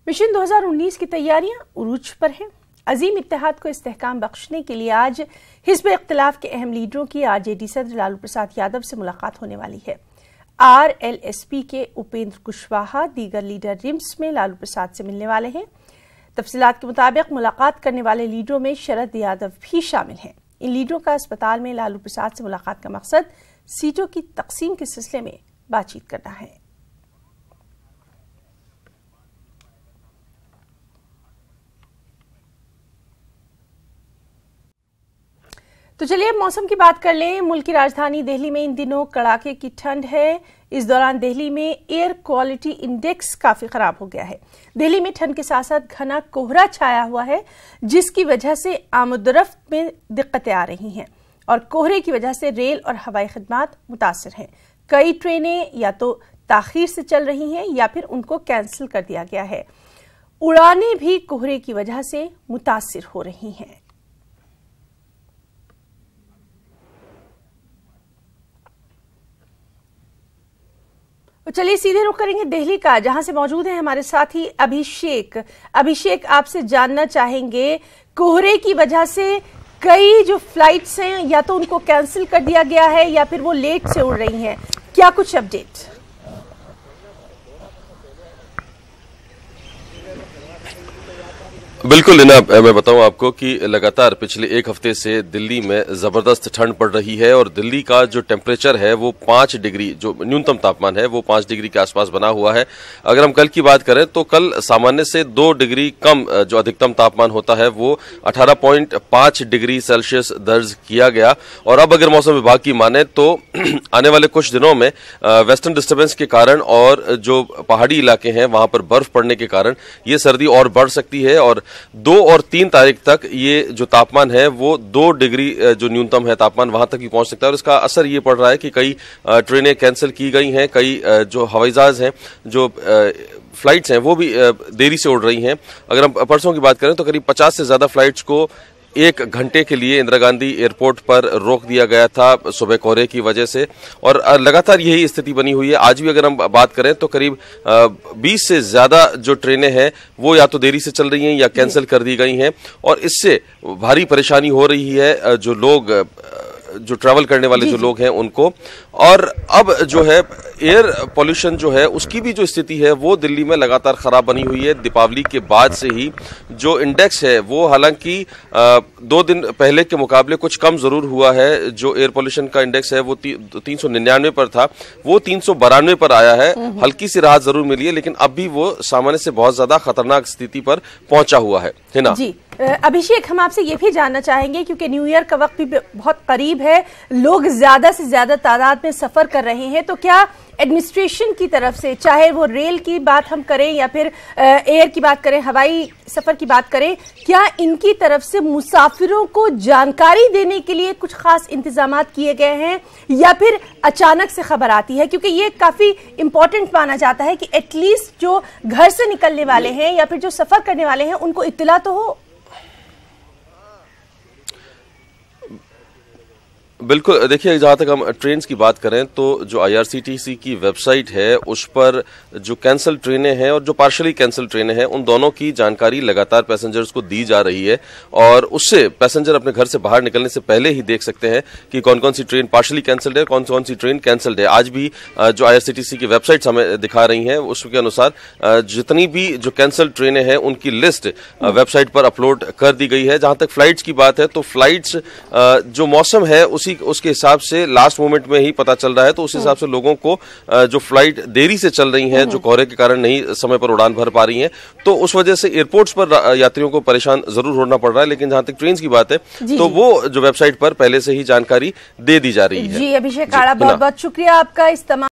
Mission 2019 की तैयारियां उरूज पर हैं। अजीम इत्तेहाद को इस्तेहकाम बख्शने के लिए आज हिज़्ब इख्तिलाफ के अहम लीडरों की आरजेडी सदर लालू प्रसाद यादव से मुलाकात होने वाली है। आरएलएसपी के उपेंद्र कुशवाहा दीगर लीडर रिम्स में लालू प्रसाद से मिलने वाले हैं। तफसीलात के मुताबिक मुलाकात करने वाले लीडरों में शरद यादव भी शामिल हैं। इन लीडरों का अस्पताल में लालू प्रसाद से मुलाकात का मकसद सीटों की तकसीम के सिलसिले में बातचीत करना है। तो चलिए अब मौसम की बात कर लें। मुल्क की राजधानी दिल्ली में इन दिनों कड़ाके की ठंड है। इस दौरान दिल्ली में एयर क्वालिटी इंडेक्स काफी खराब हो गया है। दिल्ली में ठंड के साथ साथ घना कोहरा छाया हुआ है, जिसकी वजह से आमदोरफ्त में दिक्कतें आ रही हैं और कोहरे की वजह से रेल और हवाई खदमात मुतासर हैं। कई ट्रेनें या तो ताखीर से चल रही हैं या फिर उनको कैंसिल कर दिया गया है। उड़ानें भी कोहरे की वजह से मुतासिर हो रही हैं। तो चलिए सीधे रुख करेंगे दिल्ली का, जहां से मौजूद है हमारे साथी अभिषेक। अभिषेक, आपसे जानना चाहेंगे, कोहरे की वजह से कई जो फ्लाइट्स हैं या तो उनको कैंसिल कर दिया गया है या फिर वो लेट से उड़ रही हैं, क्या कुछ अपडेट? बिल्कुल लीना, मैं बताऊं आपको कि लगातार पिछले एक हफ्ते से दिल्ली में जबरदस्त ठंड पड़ रही है और दिल्ली का जो टेम्परेचर है वो 5 डिग्री, जो न्यूनतम तापमान है वो 5 डिग्री के आसपास बना हुआ है। अगर हम कल की बात करें तो कल सामान्य से 2 डिग्री कम जो अधिकतम तापमान होता है वो 18.5 डिग्री सेल्सियस दर्ज किया गया। और अब अगर मौसम विभाग की माने तो आने वाले कुछ दिनों में वेस्टर्न डिस्टर्बेंस के कारण और जो पहाड़ी इलाके हैं वहां पर बर्फ पड़ने के कारण ये सर्दी और बढ़ सकती है और 2 और 3 तारीख तक ये जो तापमान है वो 2 डिग्री जो न्यूनतम है तापमान वहां तक भी पहुंच सकता है। और इसका असर ये पड़ रहा है कि कई ट्रेनें कैंसिल की गई हैं, कई जो हवाई जहाज हैं, जो फ्लाइट्स हैं वो भी देरी से उड़ रही हैं। अगर हम परसों की बात करें तो करीब 50 से ज्यादा फ्लाइट्स को 1 घंटे के लिए इंदिरा गांधी एयरपोर्ट पर रोक दिया गया था सुबह कोहरे की वजह से और लगातार यही स्थिति बनी हुई है। आज भी अगर हम बात करें तो करीब 20 से ज्यादा जो ट्रेनें हैं वो या तो देरी से चल रही हैं या कैंसिल कर दी गई हैं और इससे भारी परेशानी हो रही है जो लोग जो ट्रैवल करने वाले जो लोग हैं उनको। और अब जो है एयर पॉल्यूशन जो है उसकी भी जो स्थिति है वो दिल्ली में लगातार खराब बनी हुई है। दीपावली के बाद से ही जो इंडेक्स है वो हालांकि 2 दिन पहले के मुकाबले कुछ कम जरूर हुआ है। जो एयर पॉल्यूशन का इंडेक्स है वो 399 पर था, वो 392 पर आया है। हल्की सी राहत जरूर मिली है लेकिन अब भी वो सामान्य से बहुत ज्यादा खतरनाक स्थिति पर पहुंचा हुआ है ना जी। अभिषेक, हम आपसे ये भी जानना चाहेंगे क्योंकि न्यू ईयर का वक्त भी बहुत करीब है, लोग ज्यादा से ज्यादा तादाद में सफर कर रहे हैं, तो क्या एडमिनिस्ट्रेशन की तरफ से, चाहे वो रेल की बात हम करें या फिर एयर की बात करें, हवाई सफर की बात करें, क्या इनकी तरफ से मुसाफिरों को जानकारी देने के लिए कुछ खास इंतजाम किए गए हैं या फिर अचानक से खबर आती है? क्योंकि ये काफी इंपॉर्टेंट माना जाता है कि एटलीस्ट जो घर से निकलने वाले हैं या फिर जो सफर करने वाले हैं उनको इत्तला तो हो। बिल्कुल, देखिए जहां तक हम ट्रेन की बात करें तो जो आईआरसीटीसी की वेबसाइट है उस पर जो कैंसिल ट्रेनें हैं और जो पार्शली कैंसिल ट्रेनें हैं उन दोनों की जानकारी लगातार पैसेंजर्स को दी जा रही है और उससे पैसेंजर अपने घर से बाहर निकलने से पहले ही देख सकते हैं कि कौन कौन सी ट्रेन पार्शली कैंसिल्ड है, कौन कौन सी ट्रेन कैंसिल्ड है। आज भी जो आईआरसीटीसी की वेबसाइट हमें दिखा रही है उसके अनुसार जितनी भी जो कैंसिल ट्रेनें हैं उनकी लिस्ट वेबसाइट पर अपलोड कर दी गई है। जहां तक फ्लाइट्स की बात है तो फ्लाइट्स जो मौसम है उसके हिसाब से लास्ट मोमेंट में ही पता चल रहा है, तो उस हिसाब से लोगों को जो फ्लाइट देरी से चल रही हैं, जो कोहरे के कारण नहीं समय पर उड़ान भर पा रही हैं, तो उस वजह से एयरपोर्ट्स पर यात्रियों को परेशान जरूर होना पड़ रहा है। लेकिन जहां तक ट्रेन की बात है तो वो जो वेबसाइट पर पहले से ही जानकारी दे दी जा रही है। जी अभिषेक, बहुत बहुत शुक्रिया आपका इस तमाम